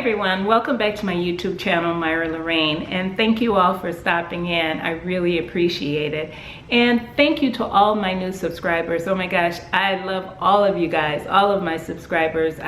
everyone, welcome back to my YouTube channel, Myra Lorraine, and thank you all for stopping in. I really appreciate it. And thank you to all my new subscribers. Oh my gosh, I love all of you guys, all of my subscribers.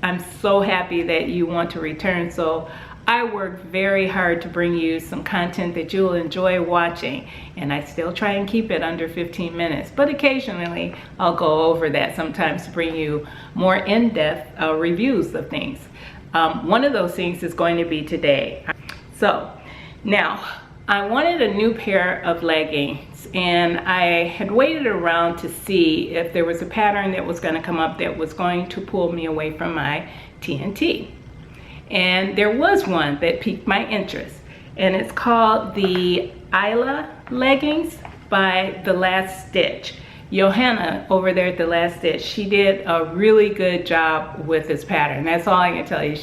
I'm so happy that you want to return. So I work very hard to bring you some content that you'll enjoy watching, and I still try and keep it under 15 minutes, but occasionally I'll go over that sometimes to bring you more in-depth reviews of things. One of those things is going to be today. So now I wanted a new pair of leggings, and I had waited around to see if there was a pattern that was going to come up that was going to pull me away from my TNT. And there was one that piqued my interest, and it's called the Aila Leggings by the Last Stitch. Johanna over there at the Last Stitch, she did a really good job with this pattern. That's all I can tell you.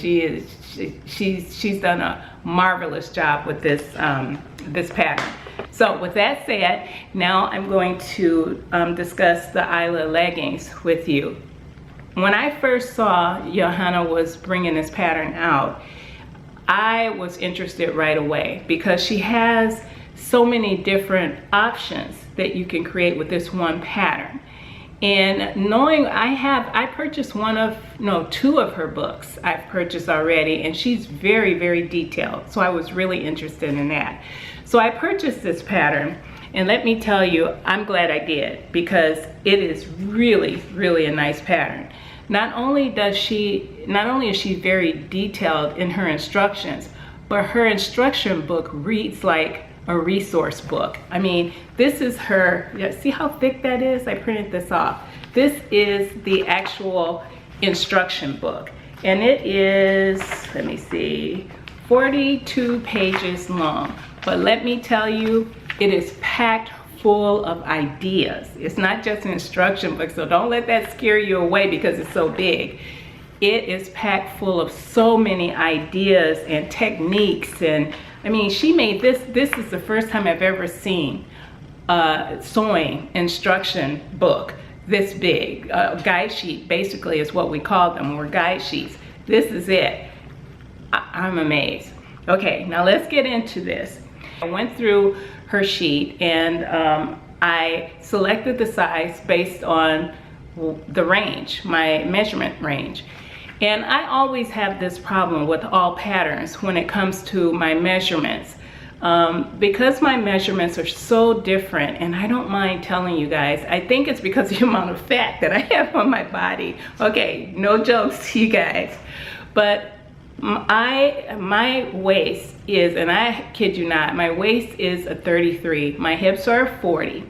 She's done a marvelous job with this this pattern. So with that said, now I'm going to discuss the Aila leggings with you. When I first saw Johanna was bringing this pattern out, I was interested right away because she has so many different options that you can create with this one pattern. And knowing I purchased two of her books I've purchased already, and she's very, very detailed. So I was really interested in that. So I purchased this pattern, and let me tell you, I'm glad I did, because it is really, really a nice pattern. Not only is she very detailed in her instructions, but her instruction book reads like a resource book. I mean, this is her, see how thick that is? I printed this off. This is the actual instruction book, and it is, let me see, 42 pages long. But let me tell you, it is packed full of ideas. It's not just an instruction book, so don't let that scare you away because it's so big. It is packed full of so many ideas and techniques, and I mean, she made this is the first time I've ever seen a sewing instruction book this big. Guide sheet basically is what we call them, or guide sheets. This is it. I'm amazed. Okay, now let's get into this. I went through her sheet, and I selected the size based on the range, my measurement range. And I always have this problem with all patterns when it comes to my measurements. Because my measurements are so different, and I don't mind telling you guys, I think it's because of the amount of fat that I have on my body. Okay, no jokes, you guys. But my waist is, and I kid you not, my waist is a 33. My hips are 40.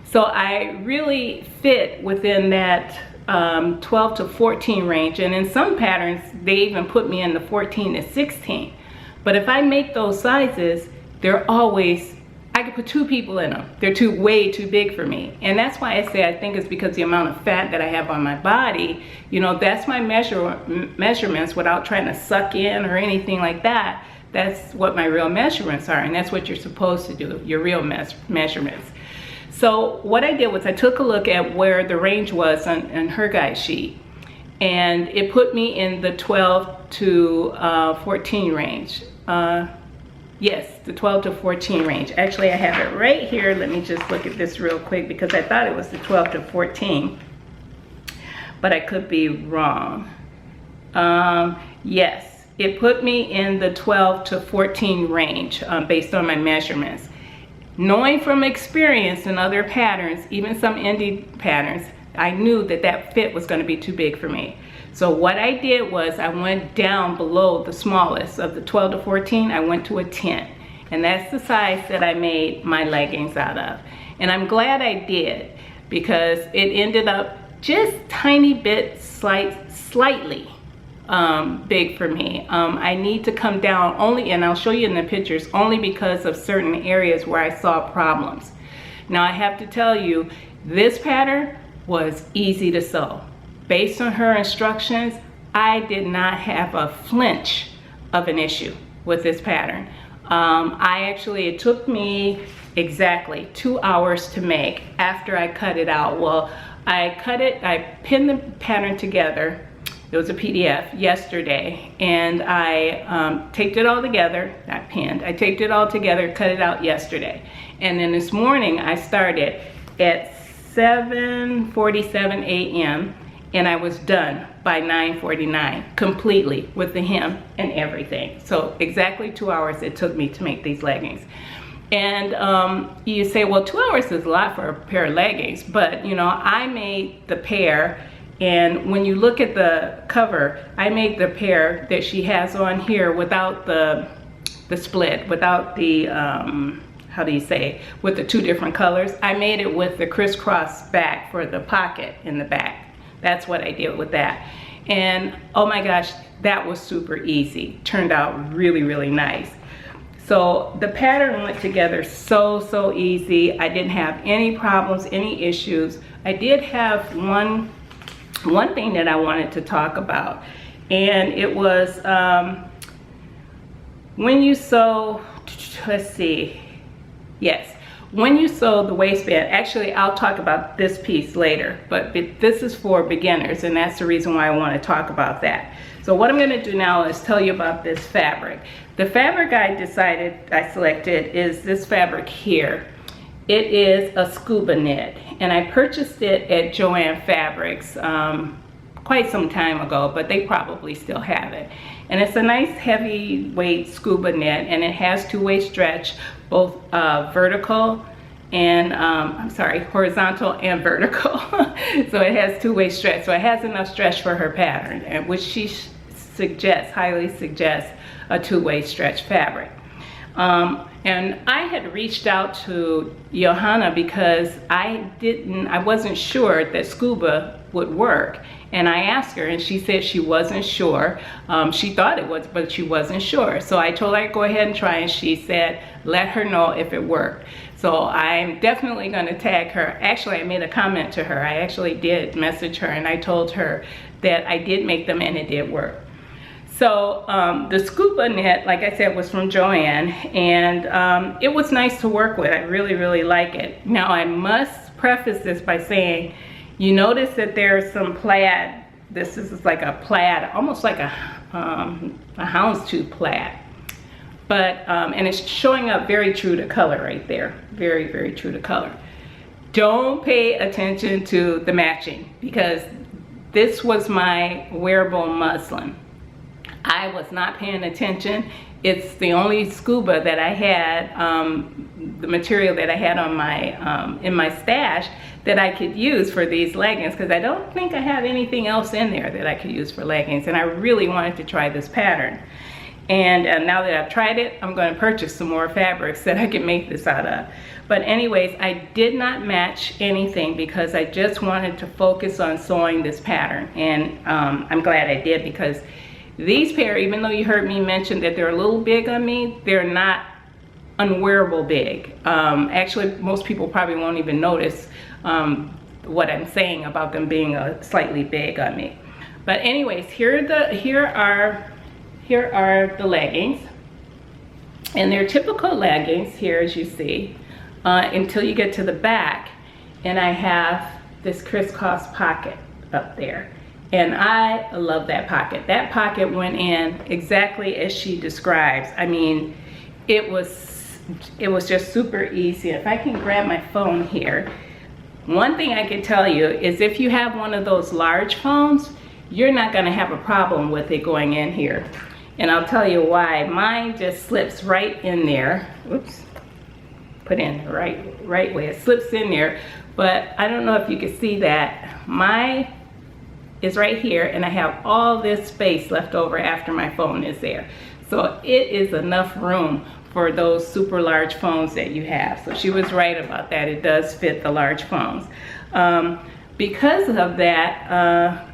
So I really fit within that 12 to 14 range, and in some patterns they even put me in the 14 to 16. But if I make those sizes, they're always, I could put two people in them. They're way too big for me. And that's why I say I think it's because the amount of fat that I have on my body, you know, that's my measurements without trying to suck in or anything like that. That's what my real measurements are, and that's what you're supposed to do, your real measurements. So what I did was I took a look at where the range was on her guide sheet, and it put me in the 12 to 14 range. Yes, the 12 to 14 range. Actually, I have it right here. Let me just look at this real quick because I thought it was the 12 to 14, but I could be wrong. Yes, it put me in the 12 to 14 range based on my measurements. Knowing from experience in other patterns, even some indie patterns, I knew that that fit was going to be too big for me. So what I did was I went down below the smallest of the 12 to 14. I went to a 10, and that's the size that I made my leggings out of. And I'm glad I did, because it ended up just tiny bit slightly big for me. I need to come down only, and I'll show you in the pictures, only because of certain areas where I saw problems. Now I have to tell you, this pattern was easy to sew. Based on her instructions, I did not have a flinch of an issue with this pattern. It took me exactly 2 hours to make after I cut it out. Well, I pinned the pattern together It was a PDF yesterday, and I taped it all together, not pinned. I taped it all together, cut it out yesterday. And then this morning I started at 7:47 a.m. and I was done by 9:49 completely with the hem and everything. So exactly 2 hours it took me to make these leggings. And you say, well, 2 hours is a lot for a pair of leggings, but you know, I made the pair, and when you look at the cover, I made the pair that she has on here without the split, without the how do you say, with the two different colors. I made it with the crisscross back for the pocket in the back. That's what I did with that. And oh my gosh, that was super easy. Turned out really, really nice. So the pattern went together so easy. I didn't have any problems, any issues. I did have one thing that I wanted to talk about, and it was when you sew, let's see, yes, when you sew the waistband. Actually, I'll talk about this piece later, but this is for beginners, and that's the reason why I want to talk about that. So what I'm going to do now is tell you about this fabric. The fabric I selected is this fabric here. It is a scuba knit, and I purchased it at Joann Fabrics quite some time ago, but they probably still have it. And it's a nice heavyweight scuba knit, and it has two-way stretch, both vertical and horizontal and vertical. So it has two-way stretch, so it has enough stretch for her pattern, and which she highly suggests a two-way stretch fabric. And I had reached out to Johanna because I wasn't sure that scuba would work, and I asked her, and she said she wasn't sure. She thought it was, but she wasn't sure. So I told her I'd go ahead and try, and she said let her know if it worked. So I'm definitely going to tag her. Actually, I made a comment to her. I actually did message her, and I told her that I did make them and it did work. So the scuba knit, like I said, was from Joann, and it was nice to work with. I really like it. Now I must preface this by saying, you notice that there's some plaid. This is like a plaid, almost like a houndstooth plaid. But, and it's showing up very true to color right there. Very true to color. Don't pay attention to the matching, because this was my wearable muslin. I was not paying attention. It's the only scuba that I had, the material that I had on my in my stash that I could use for these leggings, because I don't think I have anything else in there that I could use for leggings, and I really wanted to try this pattern. And now that I've tried it, I'm going to purchase some more fabrics that I can make this out of. But anyways, I did not match anything because I just wanted to focus on sewing this pattern, and I'm glad I did, because these pair, even though you heard me mention that they're a little big on me, they're not unwearable big. Actually, most people probably won't even notice what I'm saying about them being slightly big on me. But anyways, here are the leggings, and they're typical leggings here, as you see, until you get to the back, and I have this crisscross pocket up there. And I love that pocket. That pocket went in exactly as she describes. I mean, it was just super easy. If I can grab my phone here, one thing I can tell you is if you have one of those large phones, you're not gonna have a problem with it going in here. And I'll tell you why. Mine just slips right in there. Oops, put in the right way. It slips in there, but I don't know if you can see that. My is right here, and I have all this space left over after my phone is there. So it is enough room for those super large phones that you have. So she was right about that. It does fit the large phones. Because of that,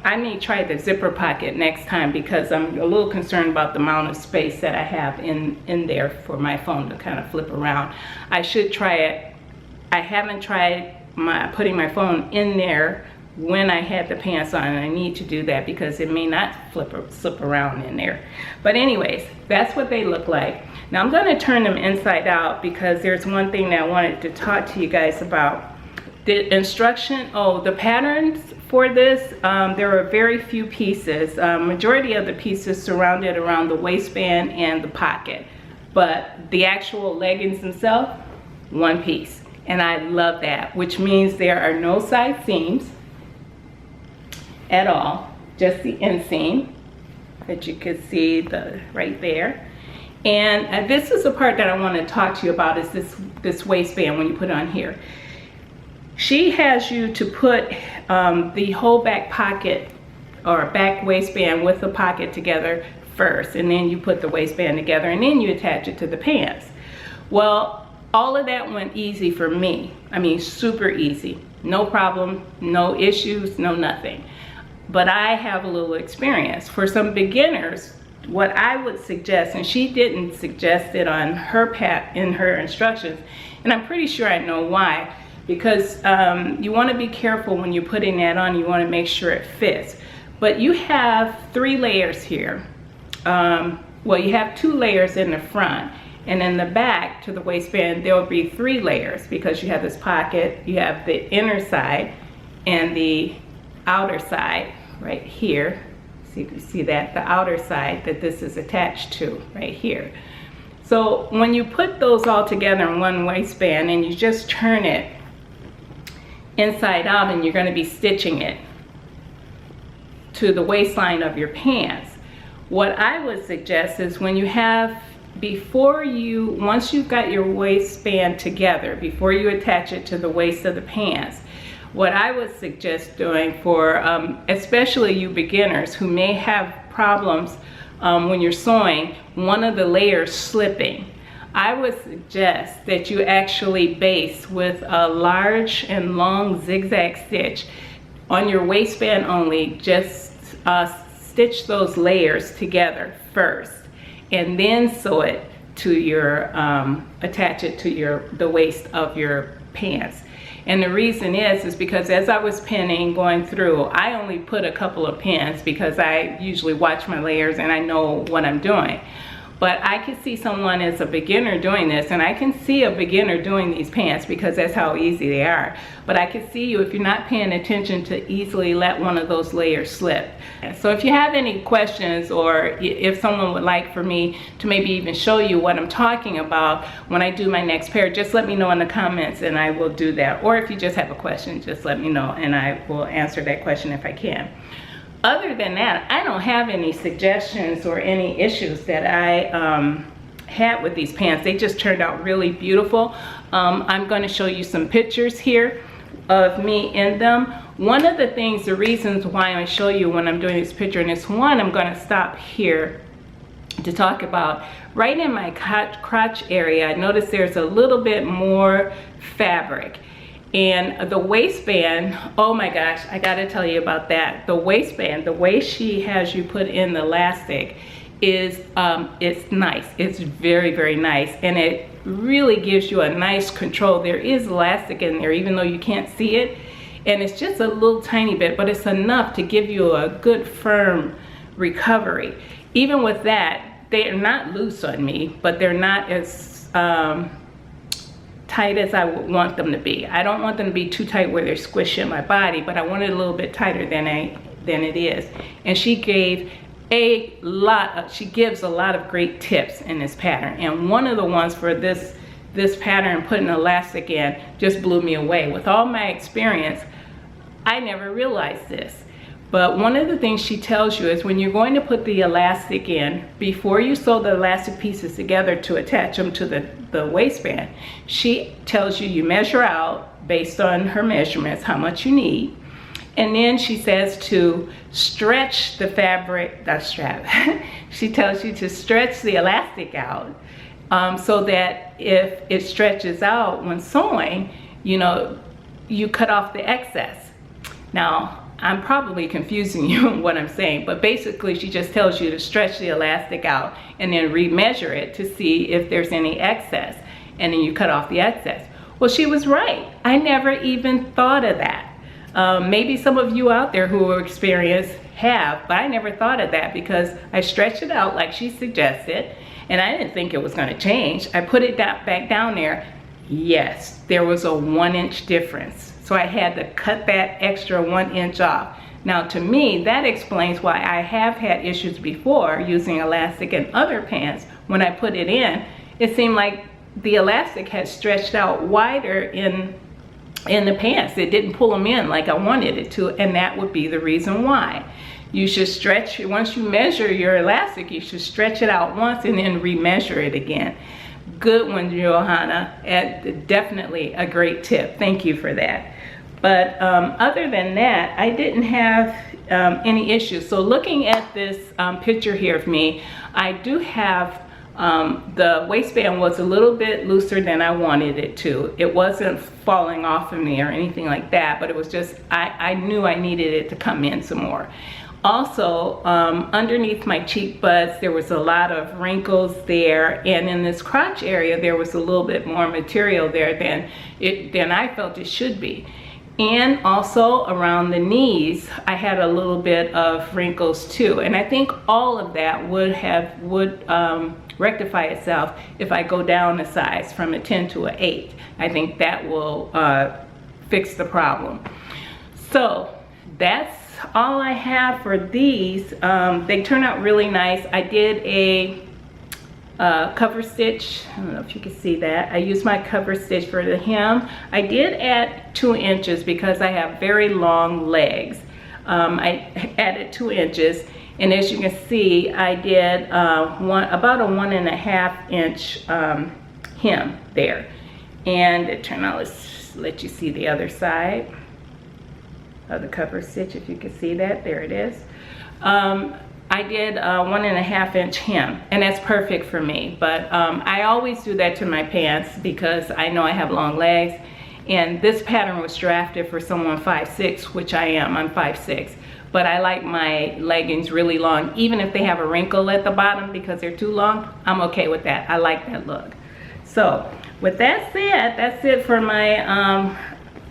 I may try the zipper pocket next time, because I'm a little concerned about the amount of space that I have in there for my phone to kind of flip around. I should try it. I haven't tried putting my phone in there when I had the pants on, and I need to do that because it may not slip around in there. But anyways, that's what they look like. Now I'm going to turn them inside out, because there's one thing that I wanted to talk to you guys about. The instruction, the patterns for this, there are very few pieces. Majority of the pieces surrounded around the waistband and the pocket, but the actual leggings themselves, one piece. And I love that, which means there are no side seams at all, just the inseam that you can see right there. And this is the part that I want to talk to you about, is this waistband when you put it on here. She has you to put the whole back pocket or back waistband with the pocket together first, and then you put the waistband together, and then you attach it to the pants. Well, all of that went easy for me. I mean, super easy. No problem, no issues, no nothing. But I have a little experience. For some beginners, what I would suggest, and she didn't suggest it on her in her instructions, and I'm pretty sure I know why, because you want to be careful when you're putting that on. You want to make sure it fits. But you have 3 layers here. Well, you have 2 layers in the front, and in the back to the waistband there will be 3 layers, because you have this pocket, you have the inner side and the outer side right here. So you can see that the outer side that this is attached to right here. So when you put those all together in one waistband and you just turn it inside out, and you're going to be stitching it to the waistline of your pants, what I would suggest is when you have, once you've got your waistband together, before you attach it to the waist of the pants, what I would suggest doing for especially you beginners who may have problems when you're sewing, one of the layers slipping, I would suggest that you actually base with a large and long zigzag stitch on your waistband only. Just stitch those layers together first, and then sew it to your attach it to the waist of your pants. And the reason is because as I was pinning, going through, I only put a couple of pins because I usually watch my layers and I know what I'm doing. But I could see someone as a beginner doing this, and I can see a beginner doing these pants because that's how easy they are. But I can see you, if you're not paying attention, to easily let one of those layers slip. So if you have any questions, or if someone would like for me to maybe even show you what I'm talking about when I do my next pair, just let me know in the comments and I will do that. Or if you just have a question, just let me know and I will answer that question if I can. Other than that, I don't have any suggestions or any issues that I had with these pants. They just turned out really beautiful. I'm going to show you some pictures here of me in them. One of the things, the reasons why I show you when I'm doing this picture, and this one I'm going to stop here to talk about. Right in my crotch area, I noticed there's a little bit more fabric. And the waistband, oh my gosh, I gotta tell you about that. The waistband, the way she has you put in the elastic is, it's nice. It's very, very nice. And it really gives you a nice control. There is elastic in there, even though you can't see it. And it's just a little tiny bit, but it's enough to give you a good firm recovery. Even with that, they are not loose on me, but they're not as, tight as I would want them to be. I don't want them to be too tight where they're squishing my body, but I want it a little bit tighter than it is. And she gives a lot of great tips in this pattern. And one of the ones for this pattern, putting elastic in, just blew me away. With all my experience, I never realized this. But one of the things she tells you is when you're going to put the elastic in, before you sew the elastic pieces together to attach them to the waistband, she tells you measure out based on her measurements how much you need. And then she says to stretch the fabric, that strap. She tells you to stretch the elastic out so that if it stretches out when sewing, you cut off the excess. Now, I'm probably confusing you in what I'm saying, but basically she just tells you to stretch the elastic out and then remeasure it to see if there's any excess, and then you cut off the excess. Well, she was right. I never even thought of that. Maybe some of you out there who are experienced have, but I never thought of that because I stretched it out like she suggested, and I didn't think it was going to change. I put it back down there. Yes, there was a 1-inch difference. So I had to cut that extra 1 inch off. Now to me, that explains why I have had issues before using elastic in other pants. When I put it in, it seemed like the elastic had stretched out wider in the pants. It didn't pull them in like I wanted it to, and that would be the reason why. You should stretch, once you measure your elastic, you should stretch it out once and then remeasure it again. Good one, Johanna. Definitely a great tip. Thank you for that. But other than that, I didn't have any issues. So looking at this picture here of me, I do have the waistband was a little bit looser than I wanted it to. It wasn't falling off of me or anything like that, but it was just, I knew I needed it to come in some more. Also, underneath my cheek buds, there was a lot of wrinkles there, and in this crotch area, there was a little bit more material there than I felt it should be. And also around the knees, I had a little bit of wrinkles too. And I think all of that would rectify itself if I go down a size from a 10 to an 8. I think that will fix the problem. So that's all I have for these. They turn out really nice. I did a cover stitch. I don't know if you can see that. I used my cover stitch for the hem. I did add 2 inches because I have very long legs. I added 2 inches, and as you can see, I did about a 1.5 inch hem there. And it turned out, let's let you see the other side of the cover stitch, if you can see that. There it is. I did a 1.5 inch hem, and that's perfect for me. But I always do that to my pants because I know I have long legs, and this pattern was drafted for someone 5'6", which I am. I'm 5'6", but I like my leggings really long, even if they have a wrinkle at the bottom because they're too long. I'm okay with that. I like that look. So with that said, that's it for my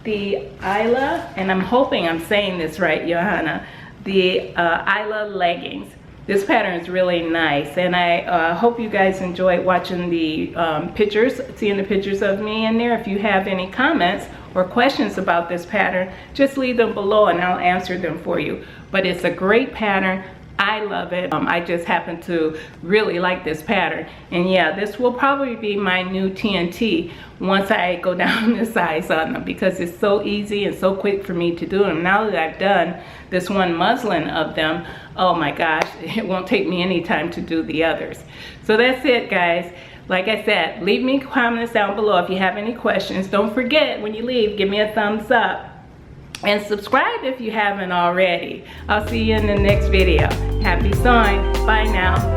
the Aila, and I'm hoping I'm saying this right, Johanna, the Aila leggings. This pattern is really nice, and I hope you guys enjoyed watching the pictures, seeing the pictures of me in there. If you have any comments or questions about this pattern, just leave them below and I'll answer them for you. But it's a great pattern. I love it. I just happen to really like this pattern. And yeah, this will probably be my new TNT once I go down the size on them, because it's so easy and so quick for me to do them. Now that I've done this one muslin of them, oh my gosh, it won't take me any time to do the others. So that's it, guys. Like I said, leave me comments down below if you have any questions. Don't forget, when you leave, give me a thumbs up. And subscribe if you haven't already. I'll see you in the next video. Happy sewing. Bye now.